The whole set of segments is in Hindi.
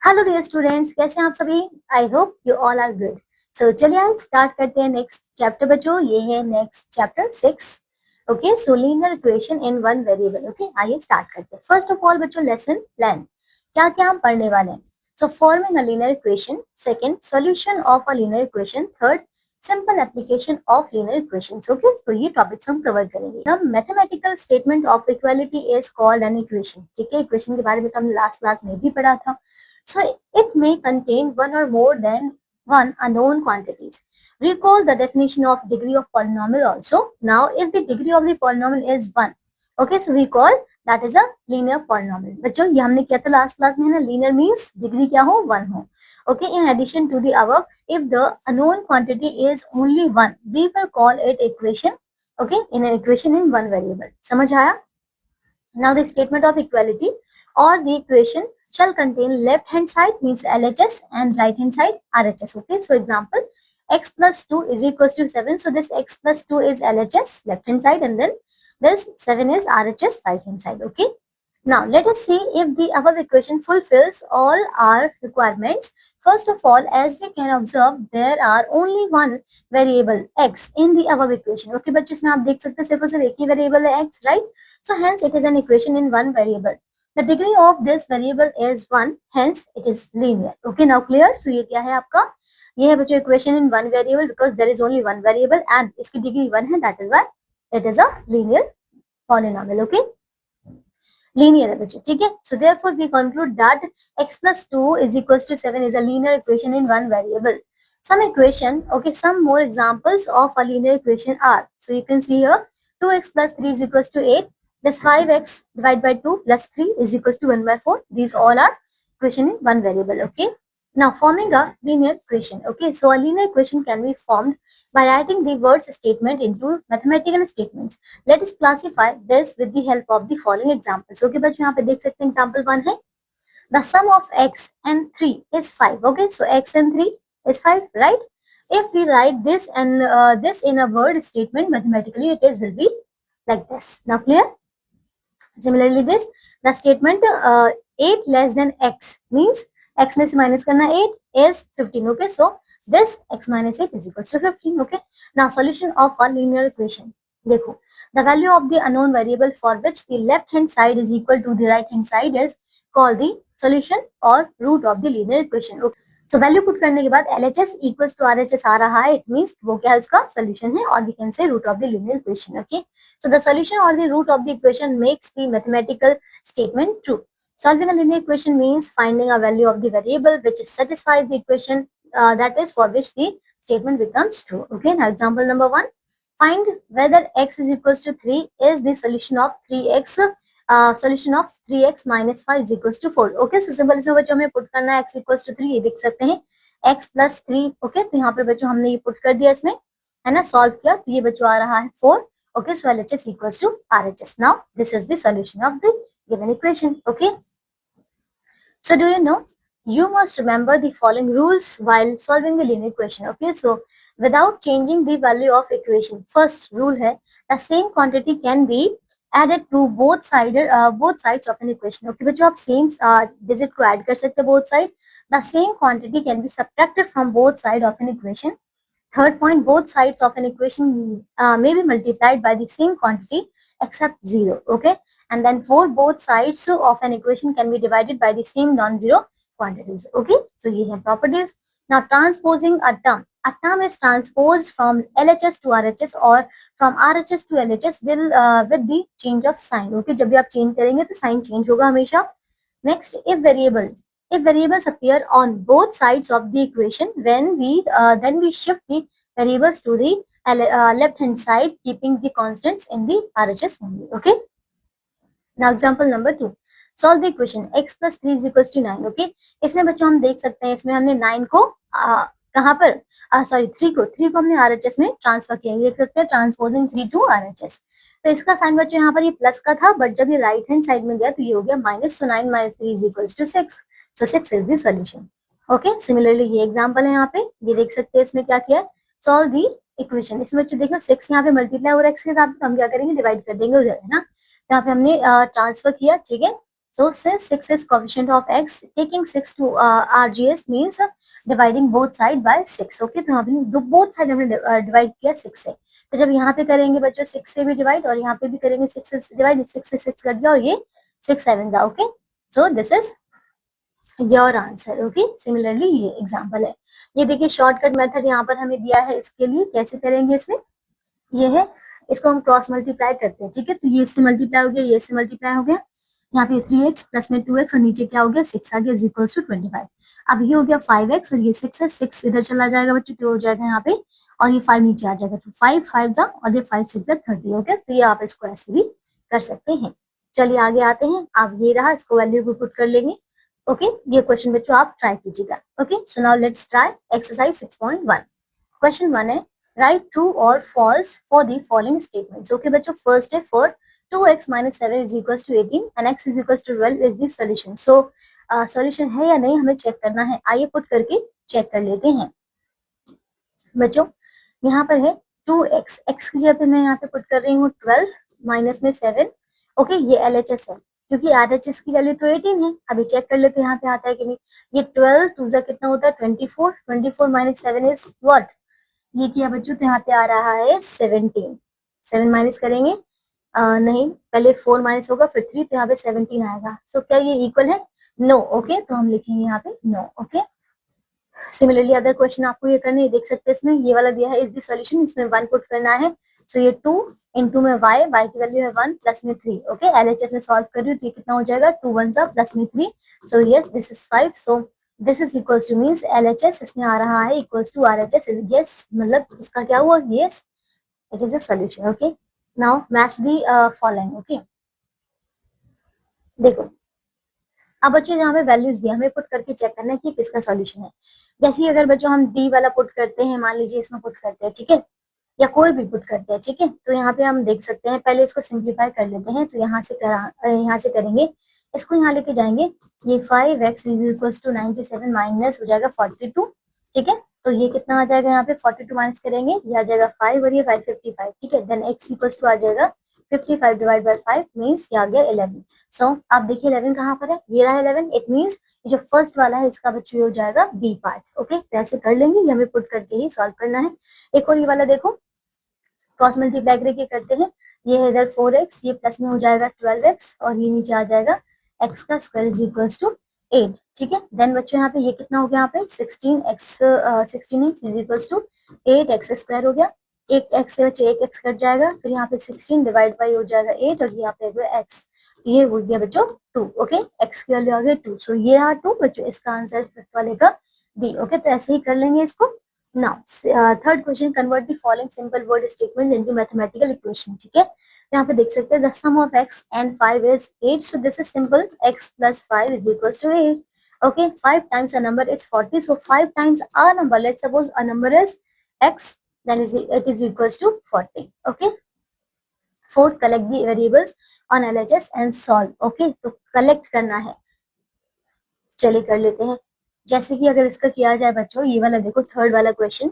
हेलो डियर स्टूडेंट्स, कैसे हैं आप सभी। I hope you all are good. So चलिए आज स्टार्ट करते हैं नेक्स्ट चैप्टर बच्चों। ये है next chapter 6। Okay, so linear equation in one variable. Okay, आइए स्टार्ट करते हैं। फर्स्ट ऑफ ऑल बच्चों, लेसन प्लान क्या क्या हम पढ़ने वाले हैं। So forming a linear equation, second solution of a linear equation, third simple application of linear equations. Okay, तो ये टॉपिक्स हम कवर करेंगे। The mathematical statement of equality is called an equation. ठीक है, इक्वेशन के बारे में तो हमने लास्ट क्लास में भी पढ़ा था। So it may contain one or more than one unknown quantities. Recall the definition of degree of polynomial also. Now, if the degree of the polynomial is 1, okay, so we call that is a linear polynomial. बच्चों ये हमने किया था लास्ट क्लास में है ना, linear means degree क्या हो 1 हो. Okay, in addition to the above, if the unknown quantity is only 1, we will call it equation. Okay, in an equation in one variable. समझ आया? Now the statement of equality or the equation shall contain left hand side means LHS and right hand side RHS. Okay, so example x plus 2 is equals to 7. So this x plus 2 is LHS left hand side and then this 7 is RHS right hand side. Okay, now let us see if the above equation fulfills all our requirements. First of all, as we can observe, there are only one variable x in the above equation. Okay बच्चों, इसमें आप देख सकते हैं सिर्फ और सिर्फ एक ही वेरिएबल है x, right? So hence it is an equation in one variable. The degree of this variable is 1, hence it is linear. Okay, now clear? So ये क्या है आपका? ये है बच्चों equation in one variable because there is only one variable and इसकी degree 1 है, that is why it is a linear polynomial. Okay, linear है बच्चों, ठीक है. So therefore we conclude that x plus 2 is equals to 7 is a linear equation in one variable. Some equation, okay, some more examples of a linear equation are, so you can see here 2x plus 3 is equals to 8. This 5x divided by 2 plus 3 is equals to 1 by 4. These all are equation in one variable. Okay, now forming a linear equation. Okay, so a linear equation can be formed by writing the words statement into mathematical statements. Let us classify this with the help of the following examples. Okay बच्चों, यहाँ पे देख सकते हैं example 1 है the sum of x and 3 is 5. Okay, so x and 3 is 5, right? If we write this and this in a word statement mathematically, it is will be like this. Now clear? Similarly this, the statement 8 less than x means x में से minus करना 8 is 15. Okay, so this x minus 8 is equals to 15. Okay, now solution of a linear equation. देखो, the value of the unknown variable for which the left hand side is equal to the right hand side is called the solution or root of the linear equation. Okay, so value put करने के बाद LHS equals to RHS आ रहा है, it means वो क्या है उसका solution है और we can say root of the linear equation. Okay, so the solution or the root of the equation makes the mathematical statement true. Solving a linear equation means finding a value of the variable which satisfies the equation that is for which the statement becomes true. Okay, now example number 1. Find whether x is equals to 3 is the solution of 3x. Solution of 3x minus 5 is equals to 4. Okay, so simple इसमें बच्चों हमें पुट करना है x equals to 3. ये देख सकते हैं x plus 3. Okay, तो यहाँ पर बच्चों हमने ये पुट कर दिया इसमें, है ना, सॉल्व किया तो ये बच्चों आ रहा है 4. Okay, so LHS equals to RHS. Now this is the solution of the given equation. Okay, so do you know, you must remember the following rules while solving the linear equation. Okay, so without changing the value of equation, first rule है the same quantity can be added to both sides of an equation. Okay बच्चों, आप same digit को add कर सकते हैं both side. The same quantity can be subtracted from both side of an equation. Third point, both sides of an equation may be multiplied by the same quantity except 0. Okay, and then four, both sides of an equation can be divided by the same non-zero quantities. Okay, so ये है properties. Now transposing a term is transposed from LHS to RHS or from RHS to LHS with the change of sign. Okay, जब भी आप change करेंगे तो sign change होगा हमेशा. Next, if variables appear on both sides of the equation, then we shift the variables to the left hand side, keeping the constants in the RHS only. Okay, now example number 2. Solve the equation x plus 3 is equals to 9. Okay, इसमें बच्चों हम देख सकते हैं इसमें हमने 9 को कहाँ पर 3 को हमने RHS में ट्रांसफर किया. ये करते हैं ट्रांसपोजिंग 3 टू RHS. तो इसका साइन बच्चों यहाँ पर ये प्लस का था, बट जब ये राइट हैंड साइड में गया तो ये हो गया minus. So 9 minus 3 is equals to 6. So 6 is the solution. Okay, similarly ये एग्जांपल है यहाँ पे, ये देख सकते हैं इसमें क्या किया, सॉल्व दी इक्वेशन. इसमें बच्चों देखो 6 यहाँ पे मल्टीप्लाई और x के साथ हम क्या करेंगे, डिवाइड कर देंगे उधर, है ना. यहाँ पे हमने ट्रांसफर किया, ठीक है. So since 6 is coefficient of x, taking 6 to RGS means dividing both side by 6. Okay, तो यहाँ पे both side हमने divide किया 6 से, तो जब यहाँ पे करेंगे बच्चों 6 से भी divide और यहाँ पे भी करेंगे 6 से divide, 6 से 6 कर दिया और ये 6 7 था. Okay, so this is your answer. Okay, similarly ये एग्जांपल है. ये देखिए शॉर्टकट मेथड यहाँ पर हमें दिया है. इसके लिए कैसे करेंगे, इसमें ये है, इसको हम क्रॉस मल्टीप्लाई करते हैं. ठीक है, तो ये इससे मल्टीप्लाई हो गया, ये इससे मल्टीप्लाई हो गया, यहाँ पे 3x प्लस में 2x और नीचे क्या हो गया 6 आ गया इज इक्वल टू 25. अब ये हो गया 5x और ये 6 है, 6 इधर चला जाएगा बच्चों तो हो जाएगा यहाँ पे, और ये 5 नीचे आ जाएगा, तो 5 5 जा और ये 5 6 30. ओके, तो ये आप इसको ऐसे भी कर सकते हैं. चलिए आगे आते हैं. अब ये रहा, इसको वैल्यू को पुट कर लेंगे. ओके, ये क्वेश्चन बच्चों आप ट्राई कीजिएगा. Okay, so now let's try exercise 6.1. Question 1 है, राइट ट्रू और false for the following statements. Okay बच्चों, फर्स्ट है for 2x minus 7 is equals to 18 and x is equals to 12 is the solution. So solution है या नहीं हमें चेक करना है. आइए पुट करके चेक कर लेते हैं बच्चों. यहाँ पर है 2x, x की जगह पे मैं यहाँ पे पुट कर रही हूँ 12 माइनस में 7. ओके, ये LHS है क्योंकि RHS की वैल्यू तो 18 है. अभी चेक कर लेते हैं यहाँ पे आता है कि नहीं. ये 12 2 जा कितना होता है 24, 24 माइनस 7 इज व्हाट, ये किया बच्चों तो यहाँ पे आ रहा है 17. 7 माइनस करेंगे नहीं, पहले 4 माइनस होगा फिर 3, तो यहाँ पे 17 आएगा. सो क्या ये इक्वल है? नो. ओके, तो हम लिखेंगे यहाँ पे no. Okay, similarly other question आपको ये करने देख सकते हैं. इसमें ये वाला दिया है इज द सॉल्यूशन, इसमें 1 पुट करना है. सो ये 2 इंटू में y की वैल्यू है 1 प्लस में 3. ओके, LHS में सॉल्व कर रही हूँ तो ये कितना हो जाएगा 2 1 जा प्लस में 3. So yes this is 5. So this is equals to means LHS इसमें आ रहा है इक्वल्स टू RHS. यस, मतलब इसका क्या हुआ, yes it is a solution. Okay, now match the following. Okay, देखो अब बच्चों यहाँ पे वैल्यूज दिया, हमें पुट करके चेक करना है कि किसका सॉल्यूशन है. जैसे अगर बच्चों हम डी वाला पुट करते हैं, मान लीजिए इसमें पुट करते हैं, ठीक है, या कोई भी पुट करते हैं, ठीक है, तो यहाँ पे हम देख सकते हैं. पहले इसको सिंप्लीफाई कर लेते हैं. तो यहाँ से करेंगे, इसको यहाँ लेके जाएंगे. ये 5x is equal to 97 minus हो जाएगा 42. ठीक है, तो ये कितना आ जाएगा यहाँ पे 42 माइनस करेंगे, ये आ जाएगा 5 और ये 555. ठीक है, देन x इक्वल टू आ जाएगा 55 डिवाइड बाय 5 मींस ये आ गया 11. सो आप देखिए 11 कहाँ पर है, ये रहा 11. इट मींस जो फर्स्ट वाला है इसका बच्चों हो जाएगा बी पार्ट. ओके, तो ऐसे कर लेंगे, ये हमें पुट करके ही सॉल्व करना है. एक और ये वाला देखो, क्रॉस मल्टीप्लाई करके करते हैं. ये है इधर 4x, ये प्लस में हो जाएगा 12x और ये नीचे आ जाएगा x का स्क्वायर इज इक्वल टू 8. ठीक है, देन बच्चों यहाँ पे ये कितना हो गया, यहाँ पे 16x is equal to 8x square हो गया. एक x से बच्चों एक x कट जाएगा, फिर यहाँ पे 16 डिवाइड बाई हो जाएगा 8 और यहाँ पे x, ये हो गया बच्चों 2. ओके, x की वैल्यू आ गई 2. सो ये रहा 2 बच्चों, इसका आंसर फिफ्थ वाले का डी. ओके, तो ऐसे ही कर लेंगे इसको. Now, third question, convert the following simple word statements into mathematical equation. ठीक है, यहाँ पे देख सकते हैं the sum of x and 5 is 8. So this is simple, x plus 5 is equals to 8. Okay, 5 times a number is 40. So 5 times a number, let's suppose a number is x, then it is equals to 40. Okay. Fourth, collect the variables on LHS and solve. Okay, तो collect करना है. चलिए कर लेते हैं. जैसे कि अगर इसका किया जाए बच्चों, ये वाला देखो थर्ड वाला क्वेश्चन,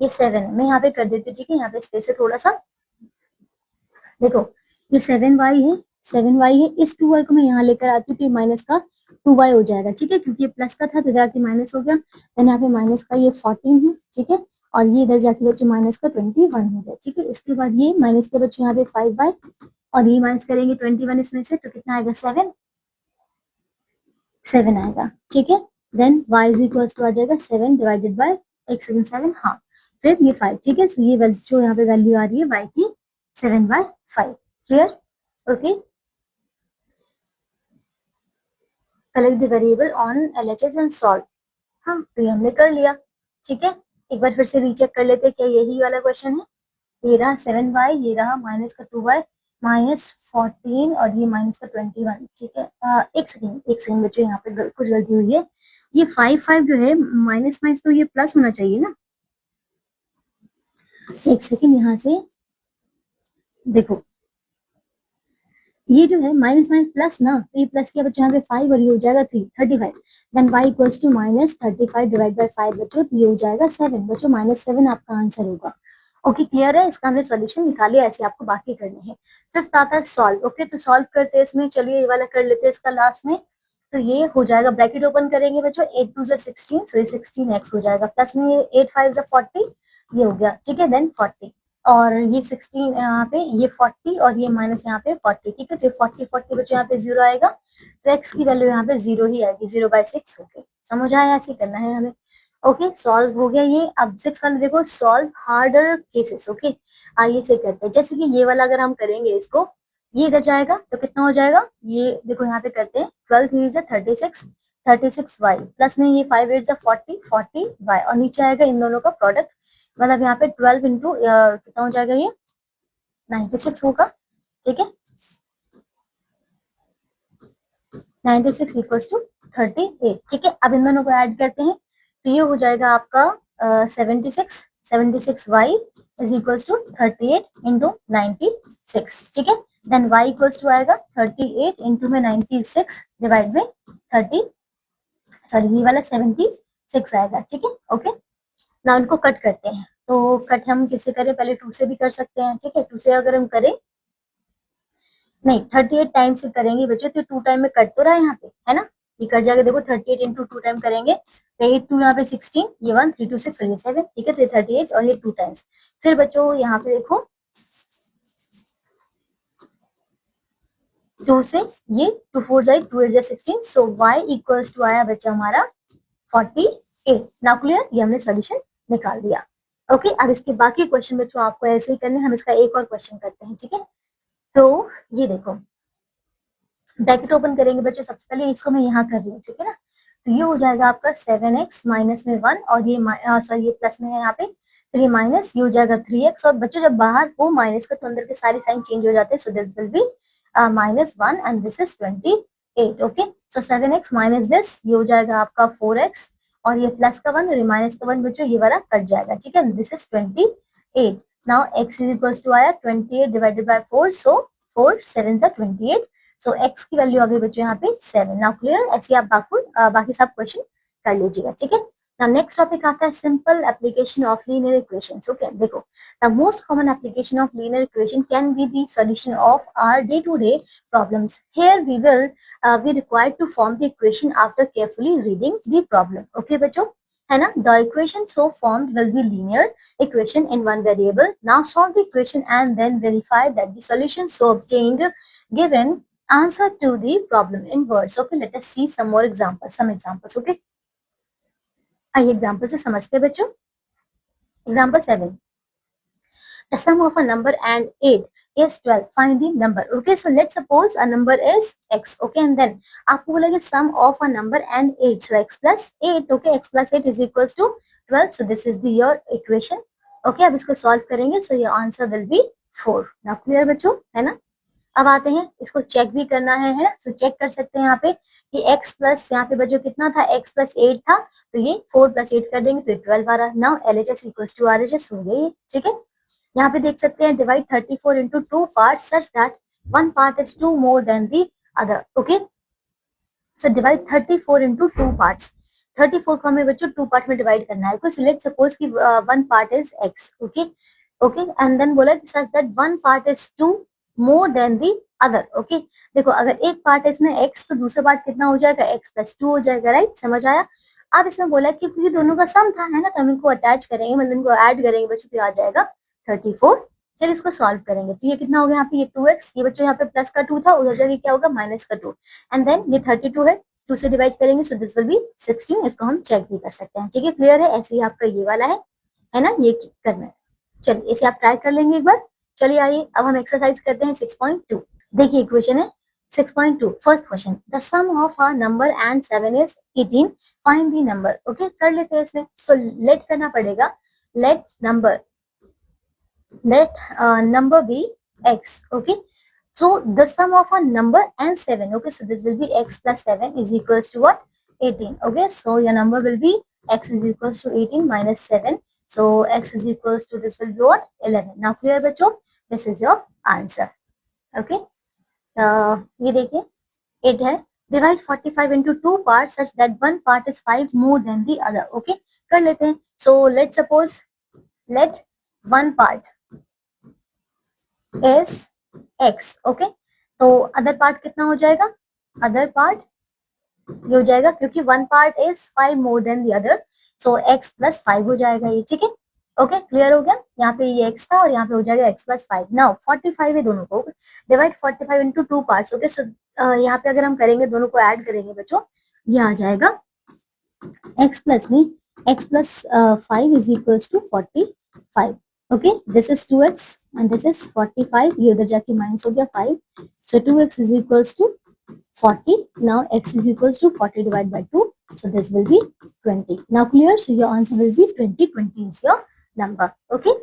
ये 7 है, मैं यहाँ पे कर देती हूँ. ठीक है, यहाँ पे स्पेस है थोड़ा सा. देखो ये 7y है, 7y है. इस 2y को मैं यहाँ लेकर आती हूँ तो ये माइनस का 2y हो जाएगा. ठीक है, क्योंकि ये प्लस का था तो जाके माइनस हो गया. देन यहाँ पे माइनस का ये 14 है. ठीक है, और ये इधर जाके बच्चों माइनस का 21 हो गया. ठीक है, इसके बाद ये माइनस के बच्चों यहाँ पे 5y और ये माइनस करेंगे 21 इसमें से, तो कितना आएगा 7 आएगा. ठीक है, then y is equal to आ जाएगा 7 डिवाइडेड बाय एक सेकंड 7, हाँ, फिर ये 5. ठीक है, सो ये जो यहाँ पे वैल्यू आ रही है y की 7/5. Clear? Okay, collect the variable on LHS and solve. हाँ, तो ये हमने कर लिया. ठीक है, एक बार फिर से रीचेक कर लेते हैं क्या यही वाला क्वेश्चन है. ये रहा 7y, ये रहा माइनस का 2y माइनस 14 और ये माइनस का 21. ठीक है, एक सेकंड बच्चों, यहाँ पे कुछ गलती हुई है. ये 5 जो है माइनस माइनस तो ये प्लस होना चाहिए ना. एक सेकंड, यहाँ से देखो ये जो है माइनस माइनस प्लस ना, तो ये प्लस किया बच्चों यहाँ पे 5 और ये हो जाएगा 35. Then y equals to minus 35 divide by 5 बच्चों, तो ये हो जाएगा 7 बच्चों. -7 आपका आंसर होगा. ओके क्लियर है, इसका हमने सॉल्यूशन निकाले, ऐसे आपको बाकी करने हैं। फिफ्थ आता है सॉल्व। ओके तो सॉल्व करते हैं इसमें, चलिए ये वाला कर लेते हैं इसका लास्ट में। तो ये हो जाएगा, ब्रैकेट ओपन करेंगे बच्चों, 8 2 16, सो ये 16x हो जाएगा, प्लस में ये 8 5 40, ये हो गया, ठीक है। देन 40 और ये 16 यहाँ पे, ये 40 और ये माइनस यहाँ पे 40, ठीक है। तो 40 40 बच्चों यहाँ पे 0 आएगा, तो x की वैल्यू यहाँ पे 0 ही आएगी, 0/6। ओके समझ आया, ऐसे करना है हमें। ओके सॉल्व हो गया ये। अब 6 वाला देखो, सॉल्व हार्डर केसेस। ओके आइए से करते हैं, जैसे कि ये वाला अगर हम करेंगे इसको, ये इधर जाएगा तो कितना हो जाएगा, ये देखो यहाँ पे करते हैं, 12 3 is 36, 36y प्लस में ये 5 8 40, 40y और नीचे आएगा इन दोनों का प्रोडक्ट, मतलब यहाँ पे 12 इंटू कितना हो जाएगा, ये 96 होगा, ठीक है। 96 इक्वल्स टू 38, ठीक है। अब इन दोनों को ऐड करते हैं, तो ये हो जाएगा आपका 76, 76y is equals to 38 into 96, ठीक है। देन y इक्वल्स टू आएगा 38 इंटू में 96 डिवाइड में 30, सॉरी ये वाला 76 आएगा, ठीक है। ओके ना इनको कट करते हैं, तो कट हम किससे करें, पहले 2 से भी कर सकते हैं, ठीक है। 2 से अगर हम करें, नहीं 38 टाइम से करेंगे बच्चों, तो 2 टाइम में कट तो रहा है यहाँ पे, है ना, ये कट जाएगा, देखो 38 इंटू 2 टाइम करेंगे, तो 8 2 यहाँ पे 16, ये 1 3 2 6 और ये 7, ठीक है। तो 38 और ये 2 टाइम्स, फिर बच्चों यहाँ पे देखो 2 से ये 2 4 जाए 2 8 16, सो y इक्वल्स टू आया बच्चा हमारा 48। नाउ क्लियर, ये हमने सोल्यूशन निकाल दिया। ओके अब इसके बाकी क्वेश्चन बच्चों आपको ऐसे ही करने, हम इसका एक और क्वेश्चन करते हैं, ठीक है। तो ये देखो, ब्रैकेट ओपन करेंगे बच्चों, सबसे पहले इसको मैं यहाँ कर रही हूँ, ठीक है ना। तो ये हो जाएगा आपका 7x माइनस में 1 और ये सॉरी ये प्लस में है यहाँ पे, तो ये माइनस, ये हो जाएगा 3x, और बच्चों जब बाहर हो माइनस का तो अंदर के सारे साइन चेंज हो जाते हैं, so this will be -1 and this is 28। Okay so 7x minus this, ये हो जाएगा आपका 4x और ये प्लस का 1 और ये माइनस का 1 बच्चों ये वाला कट जाएगा, ठीक है। This is 28। Now x is equals to आया 28 divided by 4, so 4 7 28, so x की वैल्यू आ गई बच्चों यहाँ पे 7। नाउ क्लियर, ऐसे आप बाकी सब क्वेश्चन कर लीजिएगा, ठीक है। नाउ नेक्स्ट टॉपिक आता है simple application of linear equations. Okay देखो, the most common application of linear equation can be the solution of our day to day problems. Here we will be required to form the equation after carefully reading the problem. Okay बच्चों, है ना, the equation so formed will be linear equation in one variable. Now solve the equation and then verify that the solution so obtained given answer to the problem in words. Okay, let us see some more examples, some examples. Okay, आइए एग्जाम्पल से समझते हैं बच्चों। Example 7, the sum of a number and 8 is 12, find the number. Okay, so let's suppose a number is x. Okay, and then आपको बोला कि sum of a number and 8, so x plus 8. Okay, x plus 8 is equals to 12, so this is the your equation. Okay, अब इसको solve करेंगे, so your answer will be 4. now clear बच्चों, है ना। अब आते हैं, इसको चेक भी करना है ना, तो चेक कर सकते हैं यहाँ पे कि x प्लस यहाँ पे बच्चों कितना था, x प्लस 8 था, तो ये 4 प्लस 8 कर देंगे तो 12 आ रहा। Now LHS equals to RHS हो गई, ठीक है। यहाँ पे देख सकते हैं, divide 34 into 2 part such that one part is 2 more than the other. Okay so divide 34 into 2 parts, 34 को हमें बच्चों 2 पार्ट में डिवाइड करना है। कुछ लेट सपोज कि one part is x। Okay okay and then बोला कि such that one part is 2 more than the other. Okay देखो, अगर एक पार्ट है इसमें x, तो दूसरा पार्ट कितना हो जाएगा, x प्लस 2 हो जाएगा, राइट, समझ आया। अब इसमें बोला कि क्योंकि दोनों का सम था, है ना, तो हम इनको अटैच करेंगे, मतलब इनको ऐड करेंगे बच्चों, तो आ जाएगा 34। चलिए इसको सॉल्व करेंगे, तो ये कितना हो गया यहाँ पे, ये 2x, ये बच्चों यहाँ पे प्लस का 2 था, उधर जाके क्या होगा माइनस का 2, एंड देन ये 32 है, 2 से डिवाइड करेंगे, सो दिस विल बी 16। इसको हम चेक भी कर सकते हैं, ठीक है, क्लियर है। ऐसे ही आपका ये वाला है ना, ये करना है। चलिए इसे आप ट्राई कर लेंगे एक बार। चलिए आइए अब हम एक्सरसाइज करते हैं 6.2। देखिए इक्वेशन है 6.2, first question, the sum of a number and 7 is 18, find the number. Okay कर लेते हैं इसमें, सो लेट करना पड़ेगा, let number be x. Okay, so the sum of a number and 7. Okay, so this will be x plus 7 is equals to what, 18. Okay, so your number will be x is equals to 18 minus 7, so x is equals to this will be what, 11. now clear बच्चों, this is your answer. Okay, ये देखिए 8 है, divide 45 into 2 parts such that one part is 5 more than the other. Okay कर लेते हैं, so let's suppose let one part is x, okay. तो अदर पार्ट कितना हो जाएगा, अदर पार्ट ये हो जाएगा, क्योंकि one part is 5 more than the other, so x plus 5 हो जाएगा ये, ठीक है। ओके, क्लियर हो गया। यहाँ पे ये x था और यहाँ पे हो जाएगा x प्लस 5। नाउ 45 है, दोनों को डिवाइड 45 इंटू 2 पार्ट्स, ओके। सो यहाँ पे अगर हम करेंगे, दोनों को ऐड करेंगे बच्चों, ये आ जाएगा x प्लस में x plus 5 is equals to 45, okay. This is 2x and this is 45, ये उधर जाके माइनस हो गया 5, so 2x is equals to 40. Now x is equals to 40 divided by 2. So this will be 20. Now clear? So your answer will be 20. 20 is your number. Okay.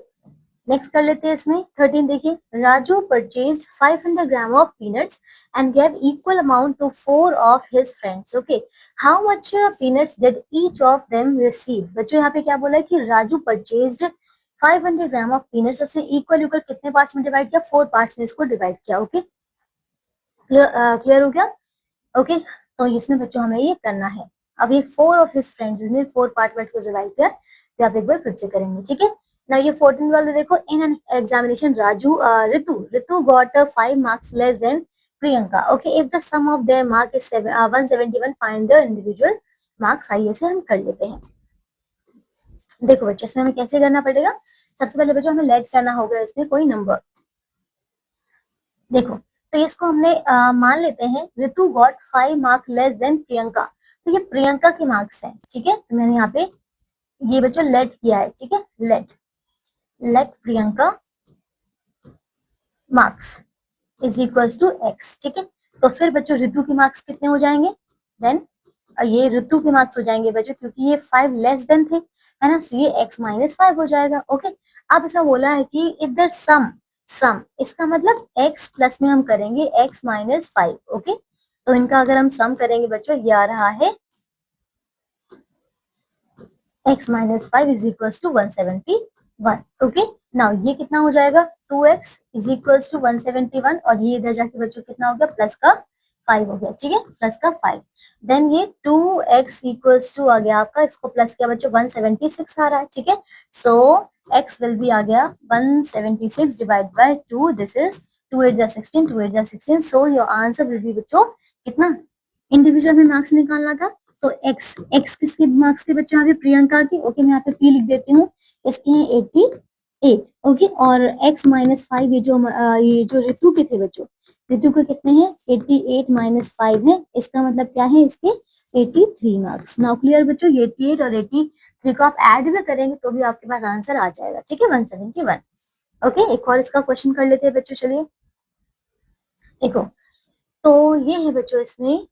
Next कर लेते हैं इसमें 13 देखिए, Raju purchased 500 gram of peanuts and gave equal amount to 4 of his friends. Okay. How much peanuts did each of them receive? बच्चों यहाँ पे क्या बोला है कि Raju purchased 500 gram of peanuts, उसने इक्वल इक्वल कितने पार्ट्स में डिवाइड किया, 4 पार्ट्स में इसको डिवाइड किया, ओके। क्लियर हो गया, ओके। तो इसमें बच्चों हमें ये करना है। अब ये 4 ऑफ हिज फ्रेंड्स, इसमें 4 पार्ट वर्ड को डिवाइड किया, तो आप एक बार फिर से करेंगे, ठीक है ना। ये 14 वाले देखो, in an examination Raju Ritu got 5 marks less than Priyanka, okay. If the sum of their mark is 171, find the individual marks. आइए से हम कर लेते हैं। देखो बच्चों, इसमें हमें कैसे करना पड़ेगा, सबसे पहले बच्चों हमें लेट करना होगा इसमें कोई नंबर। देखो, तो इसको हमने मान लेते हैं Ritu got 5 mark less than Priyanka, तो ये प्रियंका के मार्क्स हैं, ठीक है। तो मैंने यहाँ पे ये बच्चों लेट किया है, ठीक है। Let Priyanka marks is equals to x, ठीक है। तो फिर बच्चों ऋतु के मार्क्स कितने हो जाएंगे, देन ये ऋतु के मार्क्स हो जाएंगे बच्चों, क्योंकि ये 5 लेस देन थे, है ना। सो ये x माइनस 5 हो जाएगा, ओके। अब ऐसा बोला है कि इफ द सम, इसका मतलब x प्लस में हम करेंगे x माइनस 5, ओके। तो इनका अगर हम सम करेंगे बच्चों, ये आ रहा है x minus 5 is equal to 171, okay. Now ये कितना हो जाएगा, 2x इज इक्वल टू 171, और ये इधर जाके बच्चों कितना हो गया, प्लस का 5 हो गया, ठीक है, प्लस का 5। देन ये 2x इक्वल्स टू आ गया आपका, इसको प्लस किया बच्चों 176 आ रहा है, ठीक है। सो x विल बी आ गया 176 डिवाइड बाय 2, दिस इज 2 8 जा 16, 2 8 जा 16। So your answer will be बच्चों कितना, इंडिविजुअल में मार्क्स निकालना था, तो x किसके मार्क्स थे बच्चों, यहाँ पे प्रियंका की, ओके। मैं यहाँ पे p लिख देती हूँ, इसके हैं 88, ओके। और x माइनस 5 ये जो ऋतु के थे बच्चों, ऋतु के कितने हैं, 88 माइनस 5 है, इसका मतलब क्या है, इसके 83 मार्क्स। नाउ क्लियर बच्चों, ये 88 और 83 को आप ऐड भी करेंगे तो भी आपके पास आंसर आ जाएगा, ठीक है, 171, ओके। एक और इसका क्वेश्चन कर लेते हैं बच्चों, चलिए देखो। तो ये है बच्चों, इसमें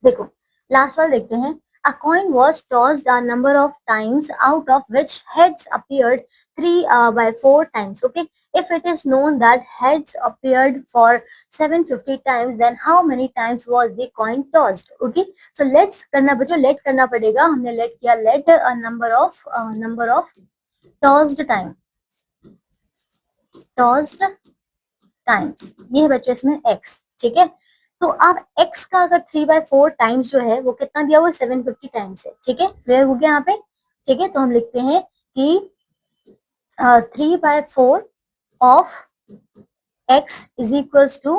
देखो लास्ट वाला देखते हैं। A coin was tossed a number of times, out of which heads appeared 3 by 4 times. Okay, if it is known that heads appeared for 750 times, then how many times was the coin tossed? Okay, so let's करना बच्चों, let करना पड़ेगा। हमने let किया, let a number of tossed times, ये है बच्चों इसमें x, ठीक है। तो अब x का अगर 3 by 4 टाइम्स जो है वो कितना दिया हुआ, 750 टाइम्स है, ठीक है। क्लियर हो गया यहाँ पे, ठीक है। तो हम लिखते हैं कि 3 by 4 of x is equals to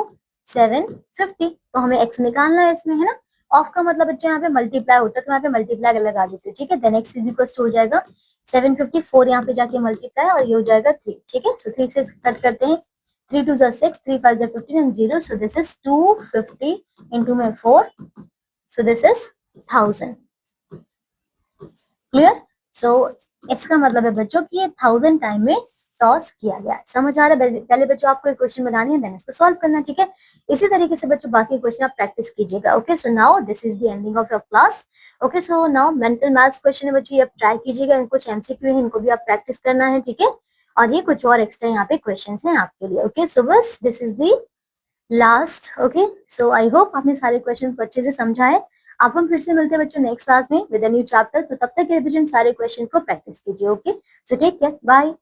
750, तो हमें x निकालना है इसमें, है ना। ऑफ का मतलब बच्चों यहाँ पे मल्टीप्लाई होता है, तो यहाँ पे मल्टीप्लाई लगा देते हैं, ठीक है। Then x is equals to हो जाएगा 750, 4 यहाँ पे जाके मल्टीप्लाई, और ये हो जाएगा 3, ठीक है। सो 3 से कट करते हैं, 3 2 जा 6, 3 5 जा 15 and 0, so this is 250 into my 4, so this is 1000, clear। so इसका मतलब है बच्चों कि ये 1000 टाइम में टॉस किया गया, समझ आ रहा है। पहले बच्चों आपको एक क्वेश्चन बनानी है, देन इसको सॉल्व करना, ठीक है। इसी तरीके से बच्चों बाकी क्वेश्चन आप प्रैक्टिस कीजिएगा, okay. So now this is the ending of your class, okay. So now mental maths question है बच्चों, ये आप ट्राई कीजिएगा, कुछ एमसीक्यू है, इनको भी आप प्रैक्टिस करना है, ठीक है। और ये कुछ और एक्स्ट्रा यहाँ पे क्वेश्चंस हैं आपके लिए, ओके। सो बस this is the last, okay. So I hope आपने सारे क्वेश्चंस अच्छे से समझा है। आप हम फिर से मिलते हैं बच्चों नेक्स्ट क्लास में विद अ न्यू चैप्टर, तो तब तक रिवीजन सारे क्वेश्चन को प्रैक्टिस कीजिए, okay. So take care, bye.